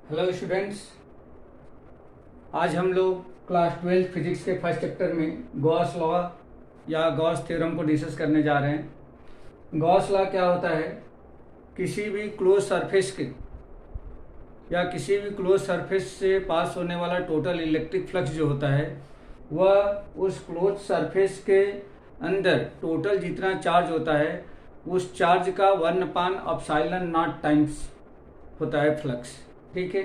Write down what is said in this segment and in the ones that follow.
Hello students, आज हम लोग क्लास 12 फिजिक्स के फर्स्ट चैप्टर में गॉस लॉ या गॉस थ्योरम को डिस्कस करने जा रहे हैं। गॉस लॉ क्या होता है? किसी भी क्लोज सरफेस के या किसी भी क्लोज सरफेस से पास होने वाला टोटल इलेक्ट्रिक फ्लक्स जो होता है वह उस क्लोज सरफेस के अंदर टोटल जितना चार्ज होता है उस चार्ज का 1/ε0 टाइम्स होता है फ्लक्स। ठीक है,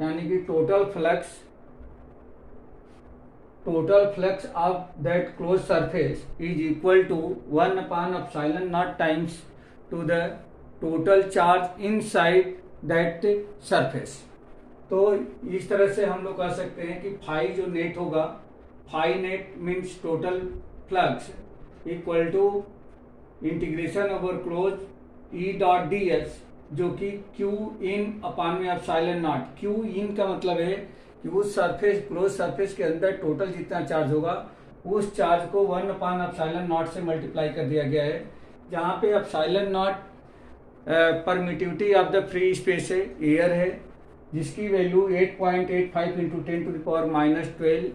यानी कि total flux of that close surface is equal to 1/ε0 times to the total charge inside that surface. तो इस तरह से हम लोग कह सकते हैं कि फाई जो नेट होगा, phi net means total flux equal to integration over close E dot D S, जो कि क्यू इन अपान में ε0। क्यू इन का मतलब है कि उस सरफेस क्लोज सरफेस के अंदर टोटल जितना चार्ज होगा उस चार्ज को 1/ε0 से मल्टीप्लाई कर दिया गया है, जहाँ पे ε0 permittivity of the free space है, एयर है, जिसकी वैल्यू 8.85 इंटू 10⁻⁻12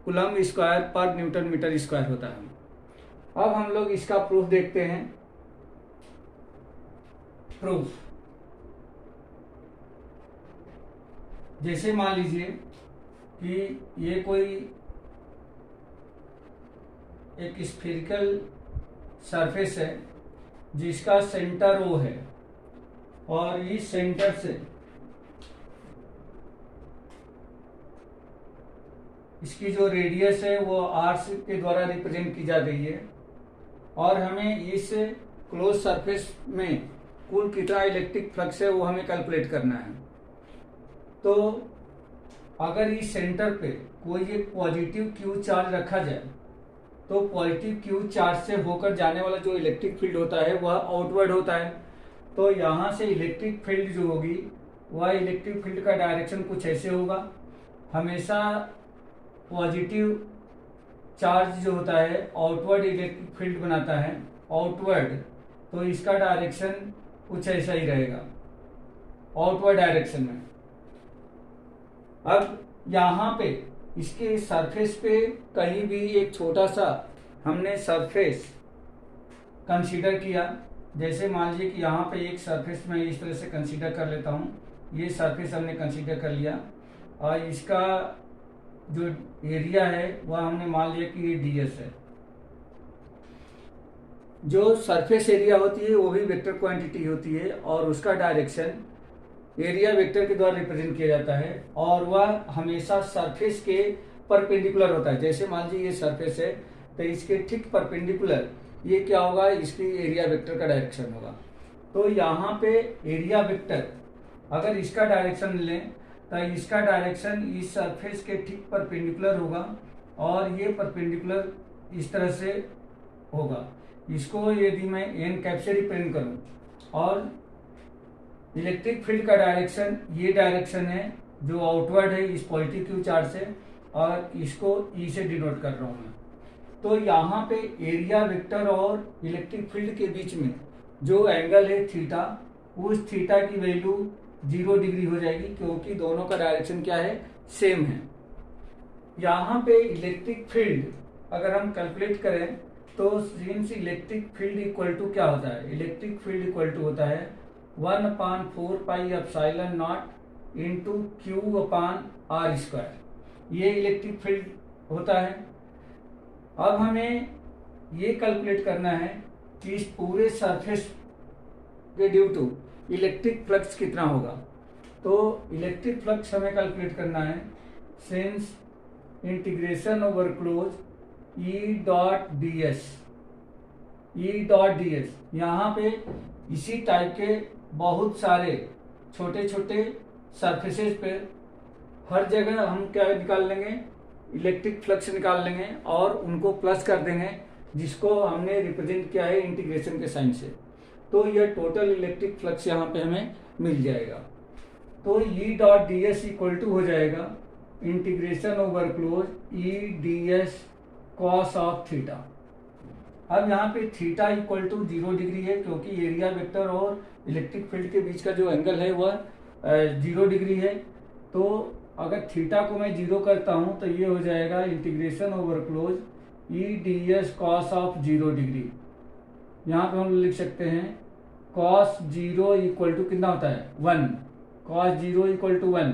कूलम स्क्वायर पर न्यूटन मीटर स्क्वायर होता है। अब हम लोग इसका प्रूफ देखते हैं। प्रूफ जैसे मान लीजिए कि ये कोई एक स्फीरिकल सरफेस है जिसका सेंटर O है और इस सेंटर से इसकी जो रेडियस है वो R के द्वारा रिप्रेजेंट की जा रही है और हमें इस क्लोज सरफेस में कुल कितना इलेक्ट्रिक फ्लक्स है वो हमें कैलकुलेट करना है। तो अगर इस सेंटर पे कोई एक पॉजिटिव क्यू चार्ज रखा जाए तो पॉजिटिव क्यू चार्ज से होकर जाने वाला जो इलेक्ट्रिक फील्ड होता है वह आउटवर्ड होता है। तो यहाँ से इलेक्ट्रिक फील्ड जो होगी वह इलेक्ट्रिक फील्ड का डायरेक्शन कुछ ऐसे होगा। हमेशा पॉजिटिव चार्ज जो होता है आउटवर्ड इलेक्ट्रिक फील्ड बनाता है, आउटवर्ड, तो इसका डायरेक्शन कुछ ऐसा ही रहेगा आउटवर्ड डायरेक्शन में। अब यहाँ पे इसके सरफेस पे कहीं भी एक छोटा सा हमने सरफेस कंसीडर किया, जैसे मान लीजिए कि यहाँ पे एक सरफेस मैं इस तरह से कंसीडर कर लेता हूँ, ये सरफेस हमने कंसीडर कर लिया और इसका जो एरिया है वह हमने मान लिया कि ये ds है। जो सरफेस एरिया होती है वो भी वेक्टर क्वांटिटी होती है और उसका डायरेक्शन एरिया वेक्टर के द्वारा रिप्रेजेंट किया जाता है और वह हमेशा सरफेस के परपेंडिकुलर होता है। जैसे मान लीजिए ये सरफेस है तो इसके ठीक परपेंडिकुलर ये क्या होगा, इसकी एरिया वेक्टर का डायरेक्शन होगा। तो यहाँ पे एरिया वेक्टर अगर इसका डायरेक्शन लें तो इसका डायरेक्शन इस सरफेस के ठीक परपेंडिकुलर होगा और ये परपेंडिकुलर इस तरह से होगा। इसको यदि मैं एन कैप से रिप्रेजेंट करूं और इलेक्ट्रिक फील्ड का डायरेक्शन ये डायरेक्शन है जो आउटवर्ड है इस पॉजिटिव क्यू चार्ज से और इसको ई से डिनोट कर रहा हूं मैं। तो यहाँ पे एरिया वेक्टर और इलेक्ट्रिक फील्ड के बीच में जो एंगल है थीटा, उस थीटा की वैल्यू 0 डिग्री हो जाएगी क्योंकि दोनों का डायरेक्शन क्या है, सेम है। यहाँ पे इलेक्ट्रिक फील्ड अगर हम कैलकुलेट करें तो since electric field equal to क्या होता है, इलेक्ट्रिक फील्ड इक्वल टू होता है 1/4πε0 इंटू Q/r²। ये इलेक्ट्रिक फील्ड होता है। अब हमें ये कैलकुलेट करना है कि इस पूरे सरफेस के ड्यू टू इलेक्ट्रिक फ्लक्स कितना होगा। तो इलेक्ट्रिक फ्लक्स हमें कैलकुलेट करना है since integration over close E dot ds। यहाँ पे इसी टाइप के बहुत सारे छोटे छोटे सरफेसेस पे हर जगह हम क्या निकाल लेंगे, इलेक्ट्रिक फ्लक्स निकाल लेंगे और उनको प्लस कर देंगे, जिसको हमने रिप्रेजेंट किया है इंटीग्रेशन के साइन से। तो यह टोटल इलेक्ट्रिक फ्लक्स यहाँ पे हमें मिल जाएगा। तो E dot ds equal to हो जाएगा integration over close E ds cos of theta. अब यहाँ पे थीटा इक्वल टू 0 डिग्री है क्योंकि एरिया वेक्टर और इलेक्ट्रिक फील्ड के बीच का जो एंगल है वह 0 डिग्री है। तो अगर थीटा को मैं 0 करता हूँ तो ये हो जाएगा integration over close E D S cos of 0 degree. यहाँ पे हम लिख सकते हैं कॉस 0 इक्वल टू कितना होता है 1, कॉस 0 इक्वल टू 1,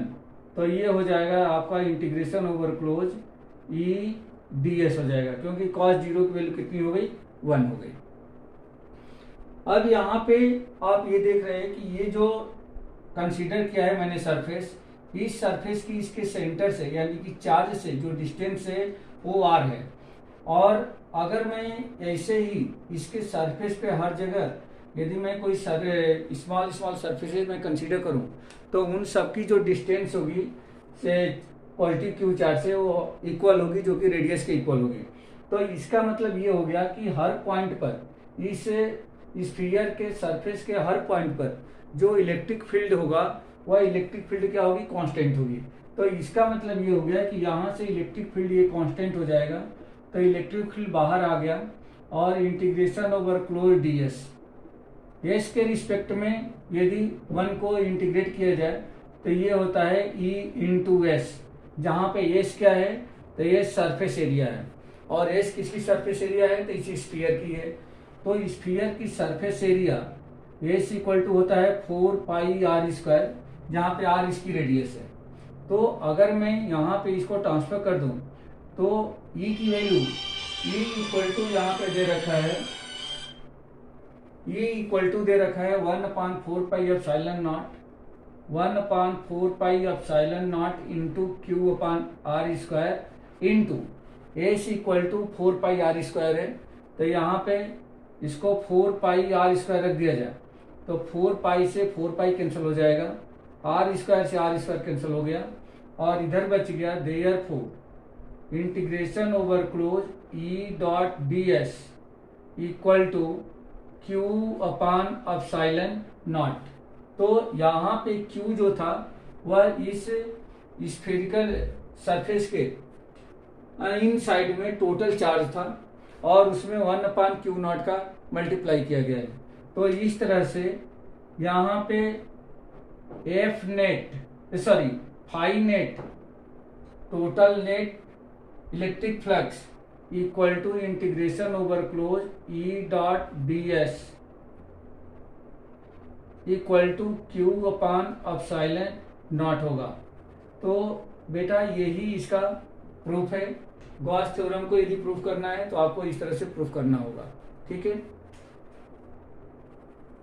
तो ये हो जाएगा आपका integration over close E D S हो जाएगा, क्योंकि कॉस 0 की वैल्यू कितनी हो गई 1 हो गई। अब यहाँ पे आप ये देख रहे हैं कि ये जो कंसीडर किया है मैंने सरफेस, इस सरफेस की इसके सेंटर से यानी कि चार्ज से जो डिस्टेंस है वो आर है, और अगर मैं ऐसे ही इसके सरफेस पे हर जगह यदि मैं कोई स्मॉल स्मॉल सरफेसेस में कंसीडर करूं तो उन सबकी जो डिस्टेंस होगी से पॉजिटिव क्यू चार्ज से वो इक्वल होगी, जो कि रेडियस के इक्वल होगी। तो इसका मतलब ये हो गया कि हर पॉइंट पर इस स्फीयर के सरफेस के हर पॉइंट पर जो इलेक्ट्रिक फील्ड होगा वह इलेक्ट्रिक फील्ड क्या होगी कांस्टेंट होगी। तो इसका मतलब ये हो गया कि यहाँ से इलेक्ट्रिक फील्ड ये कांस्टेंट हो जाएगा, तो इलेक्ट्रिक फील्ड बाहर आ गया, और integration over close D S, S के रिस्पेक्ट में यदि 1 को इंटीग्रेट किया जाए तो ये होता है ई इंटू एस, जहाँ पे एस क्या है तो एस सरफेस एरिया है, और एस किसकी सरफेस एरिया है तो इस स्फीयर की है। तो स्फीयर की surface area S equal to होता है 4 पाई आर स्क्वायर, जहाँ पे आर इसकी रेडियस है। तो अगर मैं यहाँ पे इसको ट्रांसफर कर दूं तो ई की वैल्यू ई इक्वल टू यहाँ पे दे रखा है, ई इक्वल टू दे रखा है 1/4 pi epsilon naught, 1/4 pi epsilon naught into Q upon R square into S equal to 4 pi R square है। तो यहाँ पे इसको 4 पाई आर स्क्वायर रख दिया जाए तो 4 पाई से 4 पाई कैंसिल हो जाएगा, आर स्क्वायर से आर स्क्वायर कैंसिल हो गया, और इधर बच गया therefore integration over close E dot D S equal to Q upon epsilon naught. तो यहाँ पे क्यू जो था वह इस स्फेरिकल सरफेस के इन साइड में टोटल चार्ज था, और उसमें 1/q0 का मल्टीप्लाई किया गया है। तो इस तरह से यहाँ पे F net sorry phi net total net electric flux equal to integration over close E dot D S equal to Q upon epsilon naught होगा। तो बेटा यही इसका प्रूफ है। गॉस थ्योरम को यदि प्रूफ करना है तो आपको इस तरह से प्रूफ करना होगा, ठीक है।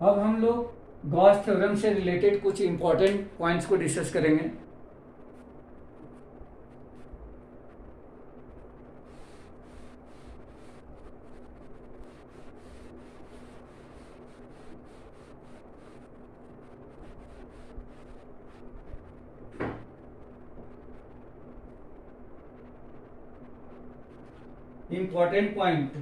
अब हम लोग गॉस थ्योरम से रिलेटेड कुछ इंपॉर्टेंट पॉइंट्स को डिस्कस करेंगे। इंपॉर्टेंट पॉइंट,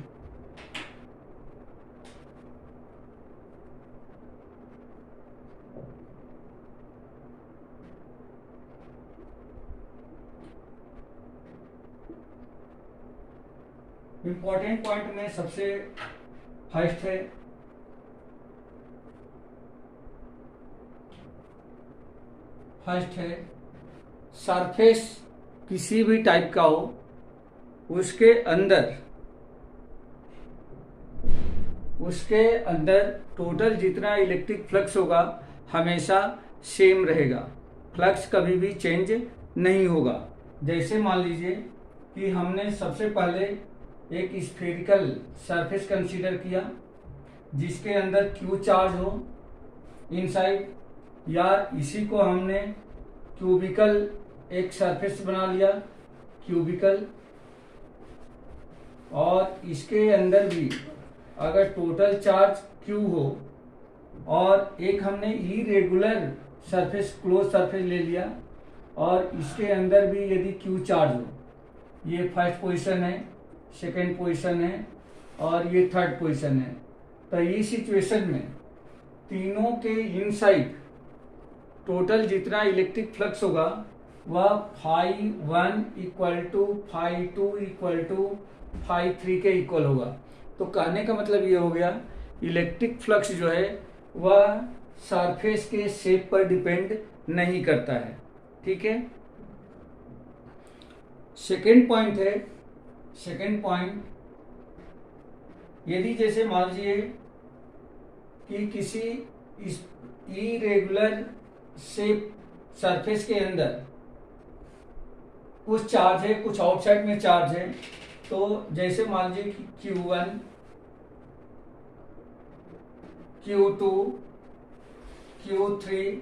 इंपॉर्टेंट पॉइंट में सबसे फर्स्ट है सरफेस किसी भी टाइप का हो उसके अंदर टोटल जितना इलेक्ट्रिक फ्लक्स होगा हमेशा सेम रहेगा, फ्लक्स कभी भी चेंज नहीं होगा। जैसे मान लीजिए कि हमने सबसे पहले एक स्फेरिकल सरफेस कंसीडर किया जिसके अंदर क्यू चार्ज हो इनसाइड, या इसी को हमने क्यूबिकल एक सरफेस बना लिया क्यूबिकल, और इसके अंदर भी अगर टोटल चार्ज Q हो, और एक हमने इरेगुलर सरफेस क्लोज सरफेस ले लिया और इसके अंदर भी यदि Q चार्ज हो, ये फर्स्ट पोजीशन है, सेकंड पोजीशन है और ये थर्ड पोजीशन है, तो इस सिचुएशन में तीनों के इनसाइड टोटल जितना इलेक्ट्रिक फ्लक्स होगा वह φ1 इक्वल टू φ2 इक्वल टू φ3 के इक्वल होगा। तो कहने का मतलब ये हो गया इलेक्ट्रिक फ्लक्स जो है वह सरफेस के शेप पर डिपेंड नहीं करता है, ठीक है। सेकेंड पॉइंट है, सेकेंड पॉइंट, यदि जैसे मान लीजिए कि किसी इरेगुलर शेप सरफेस के अंदर कुछ चार्ज है, कुछ आउटसाइड में चार्ज है, तो जैसे मान लीजिए कि Q1, Q2, Q3,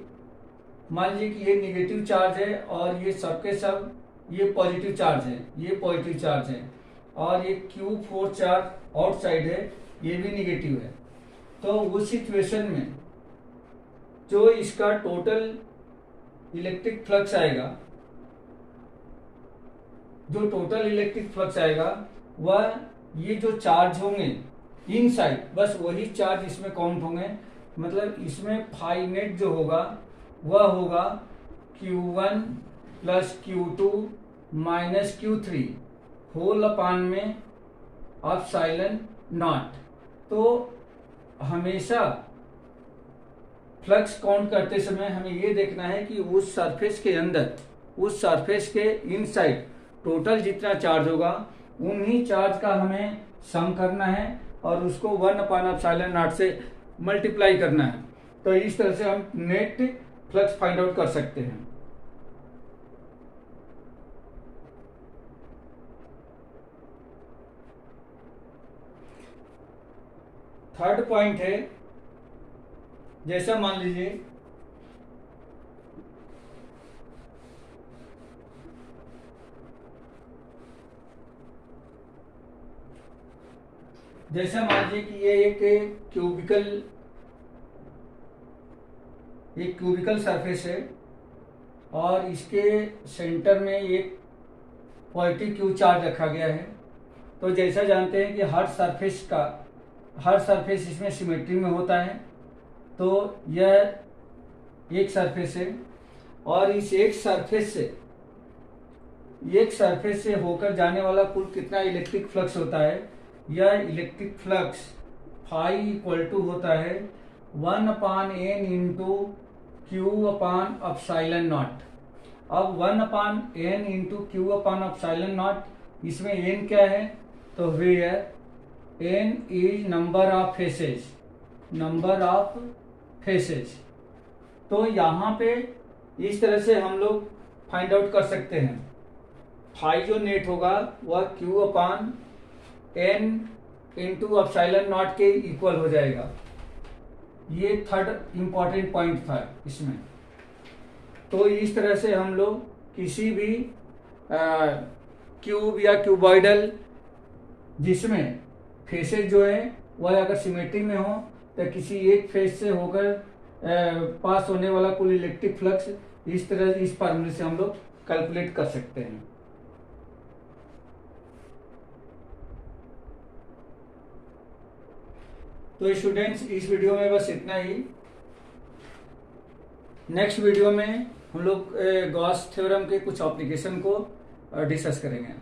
मान लीजिए कि ये निगेटिव चार्ज है और ये सबके सब ये पॉजिटिव चार्ज है, ये पॉजिटिव चार्ज है, और ये Q4 चार्ज आउटसाइड है, ये भी निगेटिव है। तो उस सिचुएशन में जो इसका टोटल इलेक्ट्रिक फ्लक्स आएगा, जो टोटल इलेक्ट्रिक फ्लक्स आएगा वह ये जो चार्ज होंगे इनसाइड, बस वही चार्ज इसमें काउंट होंगे। मतलब इसमें फाई नेट जो होगा वह होगा Q1 plus Q2 minus Q3 whole upon में एप्सिलॉन नॉट। तो हमेशा फ्लक्स काउंट करते समय हमें ये देखना है कि उस सरफेस के अंदर, उस सरफेस के इनसाइड टोटल जितना चार्ज होगा उन्हीं चार्ज का हमें सम करना है और उसको 1/एप्सिलॉन नॉट से मल्टीप्लाई करना है। तो इस तरह से हम नेट फ्लक्स फाइंड आउट कर सकते हैं। थर्ड पॉइंट है, जैसा मान लीजिए कि ये एक क्यूबिकल सरफेस है और इसके सेंटर में एक पॉजिटिव क्यू चार्ज रखा गया है। तो जैसा जानते हैं कि हर सरफेस इसमें सिमेट्री में होता है। तो यह एक सरफेस है और इस एक सरफेस से होकर जाने वाला कुल कितना इलेक्ट्रिक फ्लक्स होता है, यह electric flux phi equal to होता है 1/n इंटू Q/एप्सिलॉन नॉट। अब 1/n इंटू Q/एप्सिलॉन नॉट, इसमें n क्या है, तो where n is number of faces. तो यहाँ पे इस तरह से हम लोग फाइंड आउट कर सकते हैं। फाई जो नेट होगा वह Q/n इंटू एप्सिलॉन नॉट के इक्वल हो जाएगा। ये थर्ड इंपॉर्टेंट पॉइंट था इसमें। तो इस तरह से हम लोग किसी भी क्यूब या क्यूबॉइडल जिसमें फेसेस जो है वह अगर सिमेट्री में हो तो किसी एक फेस से होकर पास होने वाला कुल इलेक्ट्रिक फ्लक्स इस तरह इस फार्मूले से हम लोग कैलकुलेट कर सकते हैं। तो स्टूडेंट्स, इस वीडियो में बस इतना ही। नेक्स्ट वीडियो में हम लोग गॉस थ्योरम के कुछ एप्लीकेशन को डिस्कस करेंगे।